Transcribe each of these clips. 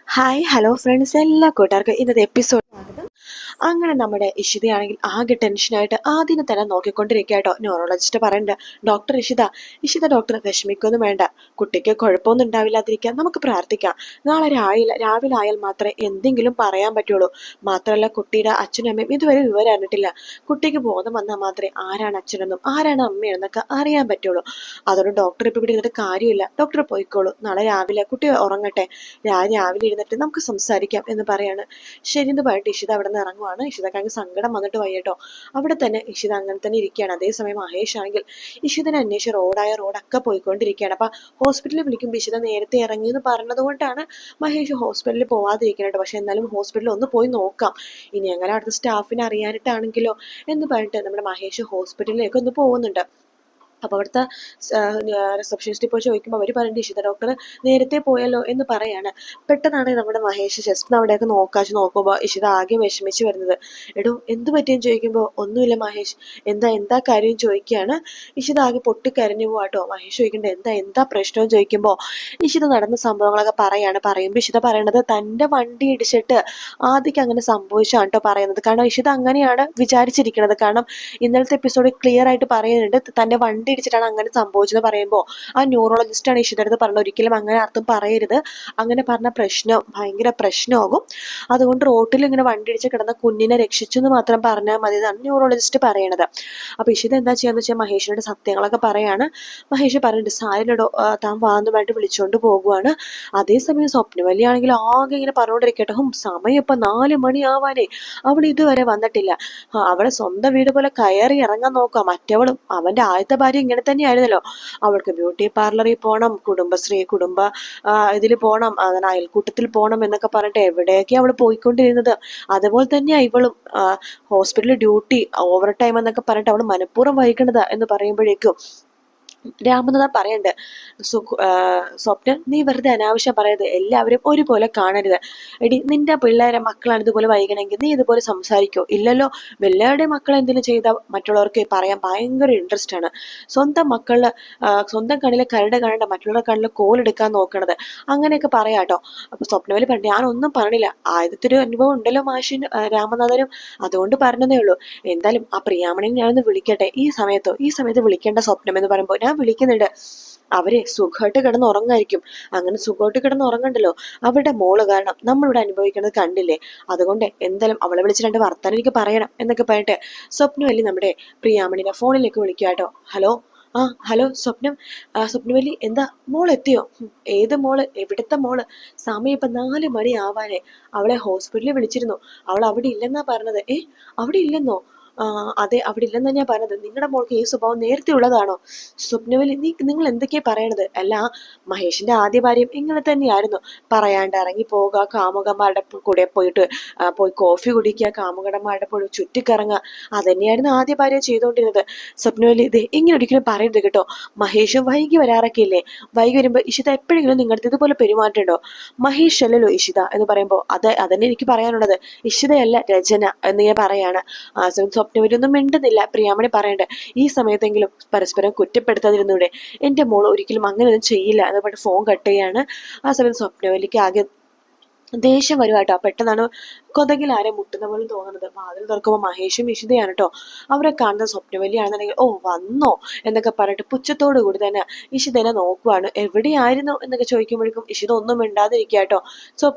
Hi hello friends, എല്ലാ കൂട്ടുകാർക്കും ഇന്നത്തെ എപ്പിസോഡ് സ്വാഗതം. അങ്ങനെ നമ്മുടെ ഇഷിതയാണെങ്കിൽ ആകെ ടെൻഷനായിട്ട് ആദ്യം തന്നെ നോക്കിക്കൊണ്ടിരിക്കുക കേട്ടോ. ന്യൂറോളജിസ്റ്റ് പറയുന്നുണ്ട്, ഡോക്ടർ ഇഷിത ഡോക്ടർ വിഷമിക്കൊന്നും വേണ്ട, കുട്ടിക്ക് കുഴപ്പമൊന്നും ഉണ്ടാവില്ലാതിരിക്കാൻ നമുക്ക് പ്രാർത്ഥിക്കാം. നാളെ രാവിലെ ആയാൽ മാത്രമേ എന്തെങ്കിലും പറയാൻ പറ്റുള്ളൂ. മാത്രമല്ല കുട്ടിയുടെ അച്ഛനും അമ്മയും ഇതുവരെ വിവരം അറിഞ്ഞിട്ടില്ല. കുട്ടിക്ക് ബോധം വന്നാൽ മാത്രമേ ആരാണ് അച്ഛനെന്നും ആരാണ് അമ്മയെന്നൊക്കെ അറിയാൻ പറ്റുള്ളൂ. അതുകൊണ്ട് ഡോക്ടർ ഇപ്പം ഇവിടെ ഇരുന്നിട്ട് കാര്യമില്ല, ഡോക്ടർ പോയിക്കോളൂ. നാളെ രാവിലെ കുട്ടി ഉറങ്ങട്ടെ, രാവിലെ ഇരുന്നിട്ട് നമുക്ക് സംസാരിക്കാം എന്ന് പറയാണ്. ശരി എന്ന് പറഞ്ഞിട്ട് ഇഷിത അവിടെ നിന്ന് ഇറങ്ങുവാണ്. ഇഷിതക്കാണെങ്കിൽ സങ്കടം വന്നിട്ട് വയ്യട്ടോ. അവിടെ തന്നെ ഇഷിത അങ്ങനെ തന്നെ ഇരിക്കുകയാണ്. അതേസമയം മഹേഷ് ആണെങ്കിൽ ഇഷിതനെ അന്വേഷിച്ച് റോഡൊക്കെ പോയിക്കൊണ്ടിരിക്കുകയാണ്. അപ്പൊ ഹോസ്പിറ്റലിൽ വിളിക്കുമ്പോൾ ഇഷിത നേരത്തെ ഇറങ്ങി എന്ന് പറഞ്ഞത് കൊണ്ടാണ് മഹേഷ് ഹോസ്പിറ്റലിൽ പോവാതിരിക്കുന്നത്. പക്ഷെ എന്നാലും ഹോസ്പിറ്റലിൽ ഒന്ന് പോയി നോക്കാം, ഇനി അങ്ങനെ അടുത്ത സ്റ്റാഫിനെ അറിയാനിട്ടാണെങ്കിലോ എന്ന് പറഞ്ഞിട്ട് നമ്മുടെ മഹേഷ് ഹോസ്പിറ്റലിലേക്ക് ഒന്ന് പോകുന്നുണ്ട്. അപ്പോൾ അവിടുത്തെ റിസപ്ഷനിസ്റ്റ് ഇപ്പോൾ ചോദിക്കുമ്പോൾ അവർ പറയുന്നത് ഇഷിത ഡോക്ടർ നേരത്തെ പോയല്ലോ എന്ന് പറയാണ്. പെട്ടെന്നാണ് നമ്മുടെ മഹേഷ് ജസ്റ്റ് അവിടെയൊക്കെ നോക്കുമ്പോൾ ഇഷിത ആകെ വിഷമിച്ച് വരുന്നത്. എടോ എന്ത് പറ്റിയെന്ന് ചോദിക്കുമ്പോൾ ഒന്നുമില്ല മഹേഷ്, എന്താ കാര്യം ചോദിക്കുകയാണ്. ഇഷിത ആകെ പൊട്ടിക്കരഞ്ഞു പോവാട്ടോ. മഹേഷ് ചോദിക്കേണ്ടത് എന്താ പ്രശ്നം ചോദിക്കുമ്പോൾ ഇഷിത നടന്ന സംഭവങ്ങളൊക്കെ പറയുമ്പോൾ ഇഷിത പറയണത് തൻ്റെ വണ്ടി ഇടിച്ചിട്ട് ആദ്യം അങ്ങനെ സംഭവിച്ചാണ് കേട്ടോ പറയുന്നത്. കാരണം ഇഷിത അങ്ങനെയാണ് വിചാരിച്ചിരിക്കുന്നത്. കാരണം ഇന്നലത്തെ എപ്പിസോഡ് ക്ലിയർ ആയിട്ട് പറയുന്നുണ്ട്, തൻ്റെ വണ്ടി ഇടിച്ചിട്ടാണ് അങ്ങനെ സംഭവിച്ചത് പറയുമ്പോൾ ആ ന്യൂറോളജിസ്റ്റാണ് ഇഷിതയുടെ അടുത്ത് പറഞ്ഞത്, ഒരിക്കലും അങ്ങനെ അർത്ഥം പറയരുത്, അങ്ങനെ പറഞ്ഞ ഭയങ്കര പ്രശ്നമാകും, അതുകൊണ്ട് റോട്ടിൽ ഇങ്ങനെ വണ്ടി ഇടിച്ച് കിടന്ന കുഞ്ഞിനെ രക്ഷിച്ചു എന്ന് മാത്രം പറഞ്ഞാൽ മതി എന്നാണ് ന്യൂറോളജിസ്റ്റ് പറയണത്. അപ്പോൾ ഇഷിത എന്താ ചെയ്യാന്ന് വെച്ചാൽ മഹേഷിനോട് സത്യങ്ങളൊക്കെ പറയാണ്. മഹേഷ് പറയുന്നുണ്ട് സാരിലോ താൻ വാന്നുമായിട്ട് വിളിച്ചുകൊണ്ട് പോകുവാണ്. അതേസമയം സ്വപ്നവല്ലിയാണെങ്കിൽ ആകെ ഇങ്ങനെ പറഞ്ഞുകൊണ്ടിരിക്കട്ടെ, സമയം ഇപ്പം 4 മണിയാവാനേ, അവൾ ഇതുവരെ വന്നിട്ടില്ല. അവളെ സ്വന്തം വീട് പോലെ കയറി ഇറങ്ങാൻ നോക്കുക. മറ്റവളും അവന്റെ ആദ്യത്തെ ഭാര്യ ഇങ്ങനെ തന്നെയായിരുന്നല്ലോ, അവൾക്ക് ബ്യൂട്ടി പാർലറിൽ പോകണം, ഇതിൽ പോകണം, അങ്ങനെ അയൽക്കൂട്ടത്തിൽ പോകണം എന്നൊക്കെ പറഞ്ഞിട്ട് എവിടെയൊക്കെയാണ് അവൾ പോയിക്കൊണ്ടിരുന്നത്. അതുപോലെ തന്നെയാ ഇവളും ഹോസ്പിറ്റലിൽ ഡ്യൂട്ടി ഓവർ ടൈം എന്നൊക്കെ പറഞ്ഞിട്ട് അവൾ മനഃപൂർവ്വം വഹിക്കണതാ എന്ന് പറയുമ്പോഴേക്കും രാമനാഥൻ പറയണ്ട്, സ്വപ്നം നീ വെറുതെ അനാവശ്യം പറയരുത്, എല്ലാവരും ഒരുപോലെ കാണരുത്. എടി നിന്റെ മക്കളാണ് ഇതുപോലെ വൈകണമെങ്കിൽ നീ ഇതുപോലെ സംസാരിക്കോ? ഇല്ലല്ലോ. വല്ലവരുടെ മക്കൾ എന്തെങ്കിലും ചെയ്താൽ മറ്റുള്ളവർക്ക് പറയാൻ ഭയങ്കര ഇൻട്രസ്റ്റ് ആണ്. സ്വന്തം മക്കളില് സ്വന്തം കണ്ണിലെ കരട് കാണേണ്ട മറ്റുള്ളവരുടെ കണ്ണിൽ കോലെടുക്കാൻ നോക്കണത്, അങ്ങനെയൊക്കെ പറയാട്ടോ. അപ്പൊ സ്വപ്നവലി പറഞ്ഞു, ഞാനൊന്നും പറഞ്ഞില്ല, ആദ്യത്തെ ഒരു അനുഭവം ഉണ്ടല്ലോ മാഷിനും രാമനാഥനും, അതുകൊണ്ട് പറഞ്ഞതേ ഉള്ളൂ. എന്തായാലും ആ പ്രിയാമണിനെ ഞാനൊന്ന് വിളിക്കട്ടെ. ഈ സമയത്ത് വിളിക്കേണ്ട സ്വപ്നം എന്ന് പറയുമ്പോൾ ഞാൻ വിളിക്കുന്നുണ്ട്. അവരെ സുഖമായിട്ട് കിടന്ന് ഉറങ്ങായിരിക്കും. അങ്ങനെ സുഖമായിട്ട് കിടന്ന് ഉറങ്ങണ്ടല്ലോ, അവരുടെ മോള് കാരണം നമ്മളിവിടെ അനുഭവിക്കുന്നത് കണ്ടില്ലേ, അതുകൊണ്ട് എന്തായാലും അവളെ വിളിച്ച് 2 വർത്താനം എനിക്ക് പറയണം എന്നൊക്കെ പറഞ്ഞിട്ട് സ്വപ്നവല്ലി നമ്മുടെ പ്രിയാമണിനെ ഫോണിലേക്ക് വിളിക്കുക കേട്ടോ. ഹലോ സ്വപ്നവല്ലി, എന്താ മോൾ എത്തിയോ? ഏത് മോള്, എവിടുത്തെ മോള്? സമയം ഇപ്പൊ 4 മണി ആവാനേ, അവളെ ഹോസ്പിറ്റലിൽ വിളിച്ചിരുന്നു, അവൾ അവിടെ ഇല്ലെന്നാ പറഞ്ഞത്. അവിടെ ഇല്ലെന്നോ? അതെ, അവിടെ ഇല്ലെന്ന് തന്നെയാ പറഞ്ഞത്. നിങ്ങളുടെ മോൾക്ക് ഈ സ്വഭാവം നേരത്തെ ഉള്ളതാണോ? സ്വപ്നവലി, നിങ്ങൾ എന്തൊക്കെയാ പറയണത്? അല്ല, മഹേഷിന്റെ ആദ്യ ഭാര്യയും ഇങ്ങനെ തന്നെയായിരുന്നു, പറയാണ്ട് ഇറങ്ങി പോവുക, കാമുകന്മാരുടെ കൂടെ പോയി കോഫി കുടിക്കുക, കാമുകന്മാരുടെ കൂടെ ചുറ്റിക്കറങ്ങുക, അതന്നെയായിരുന്നു ആദ്യ ഭാര്യ ചെയ്തുകൊണ്ടിരുന്നത്. സ്വപ്നവലി, ഇത് ഇങ്ങനെ ഒരിക്കലും പറയരുത് കേട്ടോ. മഹേഷ് വൈകി വരാറൊക്കെ ഇല്ലേ? വൈകി വരുമ്പോ ഇഷിത എപ്പോഴെങ്കിലും നിങ്ങളുടെ ഇതുപോലെ പെരുമാറ്റമുണ്ടോ? മഹേഷ് അല്ലല്ലോ ഇഷിത എന്ന് പറയുമ്പോൾ അതന്നെ എനിക്ക് പറയാനുള്ളത്, ഇഷിതയല്ല രചന എന്ന് ഞാൻ പറയാണ്. ആ സമയത്ത് സ്വപ്നവലിയൊന്നും മിണ്ടുന്നില്ല. പ്രിയാമണി പറയണ്ടേ, ഈ സമയത്തെങ്കിലും പരസ്പരം കുറ്റപ്പെടുത്താതിരുന്നൂടെ? എൻ്റെ മോൾ ഒരിക്കലും അങ്ങനെയൊന്നും ചെയ്യില്ല എന്ന് പറഞ്ഞിട്ട് ഫോൺ കട്ട് ചെയ്യാണ്. ആ സമയത്ത് സ്വപ്നവലിക്ക് ആകെ ദേഷ്യം വരുവാട്ടോ. പെട്ടെന്നാണ് കൊതകിൽ ആരെ മുട്ടുന്ന പോലും തോന്നുന്നത്. വാതിൽ തുറക്കുമ്പോൾ മഹേഷും ഇഷിതയാണ് കേട്ടോ. അവരെ കാണുന്ന സ്വപ്നവല്ലിയാണെന്നുണ്ടെങ്കിൽ ഓ വന്നോ എന്നൊക്കെ പറഞ്ഞിട്ട് പുച്ഛത്തോടു കൂടി തന്നെ ഇഷിതനെ നോക്കുവാണ്. എവിടെയായിരുന്നു എന്നൊക്കെ ചോദിക്കുമ്പോഴേക്കും ഇഷിത ഒന്നും മിണ്ടാതിരിക്കുക കേട്ടോ.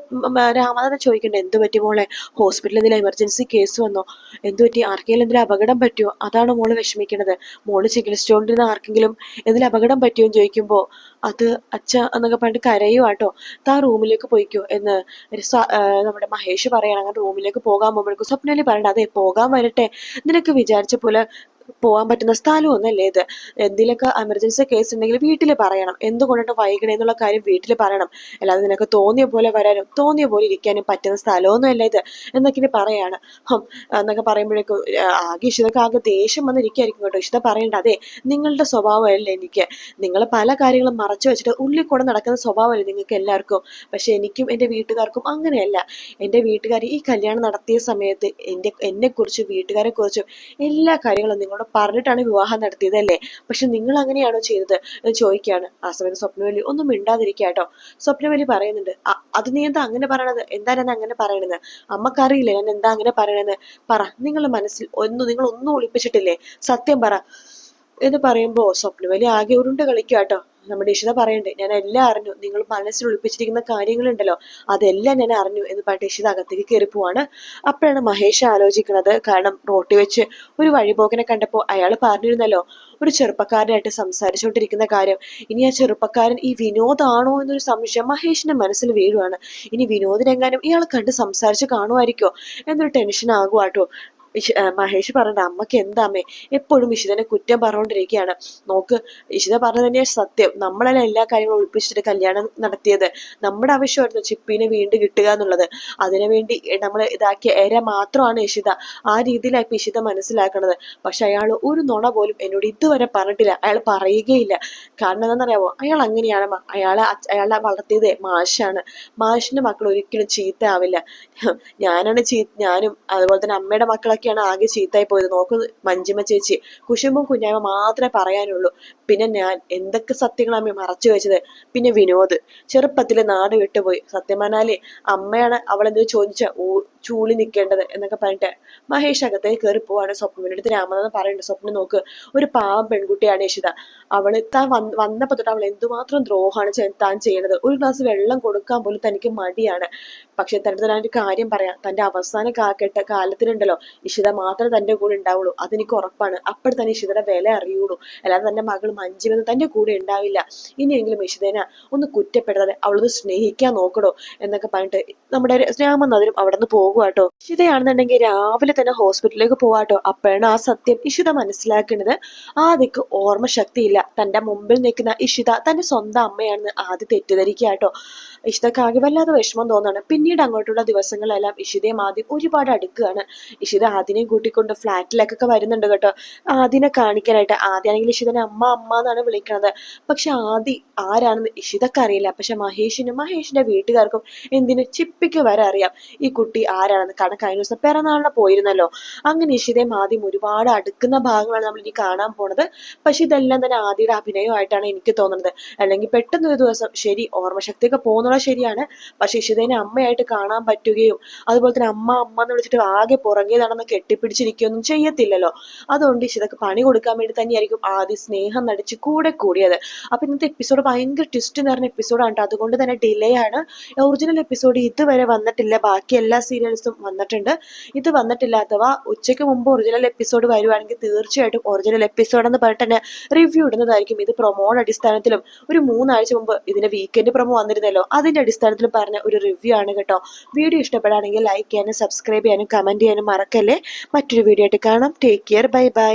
രാമനാഥൻ ചോദിക്കണ്ടേ, എന്തു പറ്റി മോളെ? ഹോസ്പിറ്റലിൽ എന്തെങ്കിലും എമർജൻസി കേസ് വന്നോ? എന്തു പറ്റി? ആർക്കെങ്കിലും എന്തെങ്കിലും അപകടം പറ്റുമോ? അതാണ് മോള് വിഷമിക്കണത്. മോള് ചികിത്സിച്ചുകൊണ്ടിരുന്ന ആർക്കെങ്കിലും എന്തെങ്കിലും അപകടം പറ്റുമോ എന്ന് ചോദിക്കുമ്പോൾ അത് അച്ഛ എന്നൊക്കെ പറഞ്ഞിട്ട് കരയുവാട്ടോ. താ റൂമിലേക്ക് പോയിക്കോ എന്ന് നമ്മുടെ മഹേഷ് പറയണം. അങ്ങനെ റൂമിലേക്ക് പോകാൻ പോകുമ്പോഴേക്കും സ്വപ്നവല്ലി പറയണ്ട, അതെ പോകാൻ വരട്ടെ, നിനക്ക് വിചാരിച്ച പോലെ പോകാൻ പറ്റുന്ന സ്ഥലമൊന്നല്ലേ ഇത്, എന്തെങ്കിലുമൊക്കെ എമർജൻസി കേസ് ഉണ്ടെങ്കിൽ വീട്ടിൽ പറയണം, എന്തുകൊണ്ടിട്ട് വൈകണേ എന്നുള്ള കാര്യം വീട്ടിൽ പറയണം, അല്ലാതെ നിനക്ക് തോന്നിയ പോലെ വരാനും തോന്നിയ പോലെ ഇരിക്കാനും പറ്റുന്ന സ്ഥലമൊന്നും അല്ല ഇത് എന്നൊക്കെ പറയാണ്. എന്നൊക്കെ പറയുമ്പോഴേക്കും ഇഷിതക്ക് ആകെ ദേഷ്യം വന്നിരിക്കുകയായിരിക്കും കേട്ടോ. ഇഷിത പറയണ്ട, അതെ നിങ്ങളുടെ സ്വഭാവമല്ല എനിക്ക്, നിങ്ങൾ പല കാര്യങ്ങളും മറച്ചു വെച്ചിട്ട് ഉള്ളിൽ കൂടെ നടക്കുന്ന സ്വഭാവമല്ലേ നിങ്ങൾക്ക് എല്ലാവർക്കും, പക്ഷെ എനിക്കും എൻ്റെ വീട്ടുകാർക്കും അങ്ങനെയല്ല. എൻ്റെ വീട്ടുകാർ ഈ കല്യാണം നടത്തിയ സമയത്ത് എന്നെക്കുറിച്ചും വീട്ടുകാരെ കുറിച്ചും എല്ലാ കാര്യങ്ങളും നിങ്ങൾ ഞങ്ങളോട് പറഞ്ഞിട്ടാണ് വിവാഹം നടത്തിയതല്ലേ, പക്ഷെ നിങ്ങൾ അങ്ങനെയാണോ ചെയ്തത് എന്ന് ചോദിക്കുകയാണ്. ആ സമയത്ത് സ്വപ്നവലി ഒന്നും മിണ്ടാതിരിക്കാട്ടോ. സ്വപ്നവലി പറയുന്നുണ്ട്, അത് നീ എന്താ അങ്ങനെ പറയണത്, എന്താ ഞാൻ അങ്ങനെ പറയണെന്ന്, അമ്മക്കറിയില്ല ഞാൻ എന്താ അങ്ങനെ പറയണെന്ന്, പറ, നിങ്ങളുടെ മനസ്സിൽ നിങ്ങൾ ഒന്നും ഒളിപ്പിച്ചിട്ടില്ലേ, സത്യം പറ എന്ന് പറയുമ്പോ സ്വപ്നവലി ആകെ ഉരുണ്ട് കളിക്കാട്ടോ. നമ്മുടെ ഇഷിത പറയണ്ടേ, ഞാൻ എല്ലാം അറിഞ്ഞു, നിങ്ങൾ മനസ്സിൽ ഒളിപ്പിച്ചിരിക്കുന്ന കാര്യങ്ങളുണ്ടല്ലോ അതെല്ലാം ഞാൻ അറിഞ്ഞു എന്ന് പറഞ്ഞിട്ട് ഇഷിത അകത്തേക്ക് കയറി പോവാണ്. അപ്പോഴാണ് മഹേഷ് ആലോചിക്കുന്നത്, കാരണം റോട്ടി വെച്ച് ഒരു വഴിപോകനെ കണ്ടപ്പോൾ അയാൾ പറഞ്ഞിരുന്നല്ലോ ഒരു ചെറുപ്പക്കാരനായിട്ട് സംസാരിച്ചുകൊണ്ടിരിക്കുന്ന കാര്യം. ഇനി ആ ചെറുപ്പക്കാരൻ ഈ വിനോദാണോ എന്നൊരു സംശയം മഹേഷിന്റെ മനസ്സിൽ വീഴുവാണ്. ഇനി വിനോദിനെങ്ങാനും ഇയാൾ കണ്ട് സംസാരിച്ച് കാണുമായിരിക്കോ എന്നൊരു ടെൻഷൻ ആകുവാട്ടോ. മഹേഷ് പറഞ്ഞ അമ്മക്ക് എന്താമ്മേ എപ്പോഴും ഇഷിതനെ കുറ്റം പറഞ്ഞുകൊണ്ടിരിക്കുകയാണ്. നോക്ക്, ഇഷിത പറഞ്ഞത് തന്നെയാണ് സത്യം, നമ്മളല്ല എല്ലാ കാര്യങ്ങളും ഒളിപ്പിച്ചിട്ട് കല്യാണം നടത്തിയത്. നമ്മുടെ ആവശ്യമായിരുന്നു ചിപ്പിനെ വീണ്ടും കിട്ടുക എന്നുള്ളത്. അതിനുവേണ്ടി നമ്മൾ ഇതാക്കിയ ഏര മാത്രമാണ് ഇഷിത. ആ രീതിയിലാണ് ഇപ്പൊ ഇഷിത മനസ്സിലാക്കണത്. പക്ഷെ അയാൾ ഒരു നുണ പോലും എന്നോട് ഇതുവരെ പറഞ്ഞിട്ടില്ല, അയാൾ പറയുകയില്ല. കാരണം എന്താണെന്നറിയാമോ, അയാൾ അങ്ങനെയാണ്. അയാളെ വളർത്തിയതേ മാഷാണ്. മാഷിന്റെ മക്കൾ ഒരിക്കലും ചീത്ത ആവില്ല. ഞാനും അതുപോലെ തന്നെ അമ്മയുടെ മക്കളൊക്കെയാണ് ആകെ ചീത്തായി പോയത്. നോക്കൂ മഞ്ജിമ ചേച്ചി, കുശുമ്പും കുഞ്ഞായ്മ മാത്രമേ പറയാനുള്ളൂ. പിന്നെ ഞാൻ എന്തൊക്കെ സത്യങ്ങളാണ് മറച്ചു വെച്ചത്. പിന്നെ വിനോദ് ചെറുപ്പത്തില് നാട് വിട്ടുപോയി. സത്യം പറഞ്ഞാല് അമ്മയാണ് അവളെന്തോ ചോദിച്ച ചൂളി നിൽക്കേണ്ടത് എന്നൊക്കെ പറഞ്ഞിട്ട് മഹേഷ് അകത്തേക്ക് കയറി പോവാണ്. സ്വപ്നയുടെ അടുത്ത് രാമനാഥൻ പറയുന്നുണ്ട്, സ്വപ്നം നോക്ക്, ഒരു പാവം പെൺകുട്ടിയാണ് യശിത. അവള് താൻ വന്നപ്പോ തൊട്ട് അവൾ എന്തുമാത്രം ദ്രോഹമാണ് താൻ ചെയ്യണത്. ഒരു ഗ്ലാസ് വെള്ളം കൊടുക്കാൻ പോലും തനിക്ക് മടിയാണ്. പക്ഷെ തന്റെ ഒരു കാര്യം പറയാം, തന്റെ അവസാന കാലത്തിലുണ്ടല്ലോ ഇഷിത മാത്രമേ തന്റെ കൂടെ ഉണ്ടാവുള്ളൂ, അതെനിക്ക് ഉറപ്പാണ്. അപ്പോൾ തന്നെ ഇഷിതയുടെ വില അറിയുള്ളൂ. അല്ലാതെ തന്റെ മകൾ മഞ്ജുവെന്ന് തന്റെ കൂടെ ഉണ്ടാവില്ല. ഇനിയെങ്കിലും ഇഷിതേന ഒന്ന് കുറ്റപ്പെടുത്താതെ അവളൊന്ന് സ്നേഹിക്കാൻ നോക്കണോ എന്നൊക്കെ പറഞ്ഞിട്ട് നമ്മുടെ രാമനാഥനും അവിടെ നിന്ന് പോകുവാട്ടോ. ഇഷിതയാണെന്നുണ്ടെങ്കിൽ രാവിലെ തന്നെ ഹോസ്പിറ്റലിലേക്ക് പോവാട്ടോ. അപ്പോഴാണ് ആ സത്യം ഇഷിത മനസ്സിലാക്കുന്നത്. ആദ്യക്ക് ഓർമ്മ ശക്തിയില്ല, തന്റെ മുമ്പിൽ നിൽക്കുന്ന ഇഷിത തന്റെ സ്വന്തം അമ്മയാണെന്ന് ആദ്യം തെറ്റിദ്ധരിക്കാട്ടോ. ഇഷിതക്ക് ആകെ വല്ലാതെ വിഷമം തോന്നാണ്. പിന്നീട് അങ്ങോട്ടുള്ള ദിവസങ്ങളെല്ലാം ഇഷിതയും ആദ്യം ഒരുപാട് അടുക്കുകയാണ്. ഇഷിത ആദിനെയും കൂട്ടിക്കൊണ്ട് ഫ്ലാറ്റിലേക്കൊക്കെ വരുന്നുണ്ട് കേട്ടോ, ആദിനെ കാണിക്കാനായിട്ട്. ആദ്യമാണെങ്കിൽ ഇഷിതനെ അമ്മ അമ്മ എന്നാണ് വിളിക്കണത്. പക്ഷെ ആദി ആരാണെന്ന് ഇഷിതക്ക് അറിയില്ല. പക്ഷെ മഹേഷിന്റെ വീട്ടുകാർക്കും എന്തിന് ചിപ്പിക്ക് വരെ അറിയാം ഈ കുട്ടി ആരാണെന്ന്. കാരണം കഴിഞ്ഞ ദിവസം പിറന്നാളിന് പോയിരുന്നല്ലോ. അങ്ങനെ ഇഷിതയും ആദ്യം ഒരുപാട് അടുക്കുന്ന ഭാഗങ്ങളാണ് നമ്മൾ ഇനി കാണാൻ പോണത്. പക്ഷെ ഇതെല്ലാം തന്നെ ആദിയുടെ അഭിനയമായിട്ടാണ് എനിക്ക് തോന്നുന്നത്. അല്ലെങ്കിൽ പെട്ടെന്ന് ഒരു ദിവസം ശരി ഓർമ്മശക്തിയൊക്കെ പോകുന്നത് ശരിയാണ്, പക്ഷെ ഇഷിതേനെ അമ്മയായിട്ട് കാണാൻ പറ്റുകയും അതുപോലെ തന്നെ അമ്മ അമ്മ എന്ന് വിളിച്ചിട്ട് ആകെ പുറകെ നടന്ന് കെട്ടിപ്പിടിച്ചിരിക്കുകയൊന്നും ചെയ്യത്തില്ലല്ലോ. അതുകൊണ്ട് ഇഷിതക്ക് പണി കൊടുക്കാൻ വേണ്ടി തന്നെയായിരിക്കും ആദ്യം സ്നേഹം നടിച്ച് കൂടെ കൂടിയത്. അപ്പൊ ഇന്നത്തെ എപ്പിസോഡ് ഭയങ്കര ട്വിസ്റ്റ് നിറഞ്ഞ എപ്പിസോഡാണ് കേട്ടോ. അതുകൊണ്ട് തന്നെ ഡിലേ ആണ്. ഒറിജിനൽ എപ്പിസോഡ് ഇതുവരെ വന്നിട്ടില്ല. ബാക്കി എല്ലാ സീരിയൽസും വന്നിട്ടുണ്ട്. ഇത് വന്നിട്ടില്ലാത്തവ ഉച്ചയ്ക്ക് മുമ്പ് ഒറിജിനൽ എപ്പിസോഡ് വരുവാണെങ്കിൽ തീർച്ചയായിട്ടും ഒറിജിനൽ എപ്പിസോഡ് എന്ന് പറഞ്ഞിട്ട് തന്നെ റിവ്യൂ ഇടുന്നതായിരിക്കും. ഇത് പ്രൊമോയുടെ അടിസ്ഥാനത്തിലും ഒരു 3 ആഴ്ച മുമ്പ് ഇതിന്റെ വീക്കെൻഡ് പ്രൊമോ വന്നിരുന്നല്ലോ, അതിന്റെ അടിസ്ഥാനത്തിൽ പറഞ്ഞ ഒരു റിവ്യൂ ആണ് കേട്ടോ. വീഡിയോ ഇഷ്ടപ്പെടുകയാണെങ്കിൽ ലൈക്ക് ചെയ്യാനും സബ്സ്ക്രൈബ് ചെയ്യാനും കമന്റ് ചെയ്യാനും മറക്കല്ലേ. മറ്റൊരു വീഡിയോ ആയിട്ട് കാണാം. Take care, bye bye.